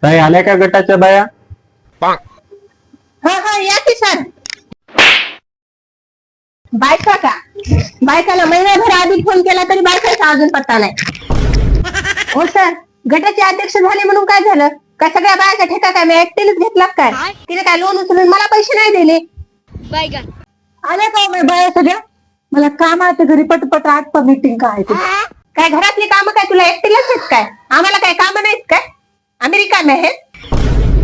काय आल्या का गटाच्या बाया? हा हा या की सर. बायका का? बायकाला महिनाभर आधी फोन केला तरी बायकाचा अजून पत्ता नाही. हो सर, गटाचे अध्यक्ष झाले म्हणून काय झालं? का सगळ्या बायका ठेका काय मी एकटीनेच घेतला काय? तिने काय लोन उचलून मला पैसे नाही दिले? आल्या का बाया सगळ्या? मला काम आहे घरी पटपट आटपा मीटिंग काय ते. काय घरातली कामं काय तुला एकटीलाच आहेत काय? आम्हाला काय कामं नाहीत काय? अमेरिका आहेत.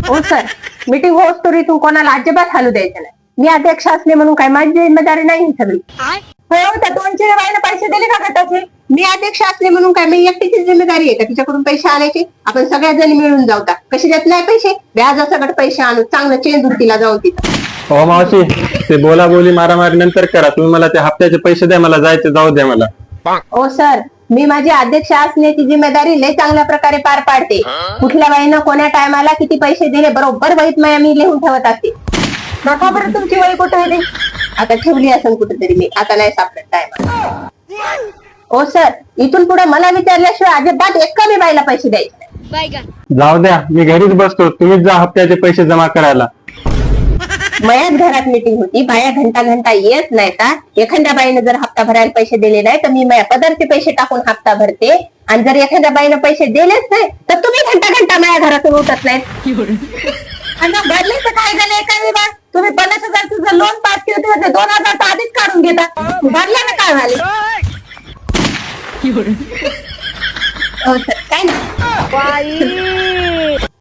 हो सर, मीटिंग होत तरी तू कोणाला अजिबात हालू द्यायचं नाही. मी अध्यक्ष असले म्हणून काय माझी जिम्मेदारी नाही ही सगळी. हो त्या 200 बाईने पैसे दिले का गटाचे? मी अध्यक्ष असले म्हणून काय मी एकटीची जिम्मेदारी आहे का तिच्याकडून पैसे आणायचे? आपण सगळ्या जणी मिळून जाऊता. कशी देत नाही पैसे? व्याजासकट पैसे आणू, चांगलं चेंडूर तिला जाऊन तिथं. हो मावशी, ते बोलाबोली मारामारी नंतर करा. तुम्ही मला ते हप्त्याचे पैसे द्या, मला जायचं जाऊ द्या मला. हो सर, मी माझी अध्यक्ष असण्याची जिम्मेदारी लय चांगल्या प्रकारे पार पाडते. कुठल्या बाईनं कोण्या टायमाला किती पैसे दिले बरोबर वहीत मी लिहून ठेवत असते. नका बरं तुमची वही कुठे आहे? आता ठेवली असेल कुठेतरी मी, आता नाही सापडत टायमाला. हो सर, इथून पुढे मला विचारल्याशिवाय अजिबात एका मी बाईला पैसे द्यायचे नाही. जाऊ द्या, मी घरीच बसतो. तुम्हीच जा हप्त्याचे पैसे जमा करायला. मयाच घरात मीटिंग होती, बाया घंटा येत नाही का? एखाद्या बाईने जर हप्ता भरायला पैसे दिले नाही तर मी माझ्या पदरचे पैसे टाकून हप्ता भरते. आणि जर एखाद्या बाईने पैसे दिलेच नाही तर तुम्ही घंटा माझ्या घरातून उठत नाहीत. आणि भरले तर काय झालं एका बा? तुम्ही 50,000 तुझं लोन पास केलं होते, 2,000 तर आधीच काढून घेता. भरल्या ना काय झाले? हो सर, काय नाही.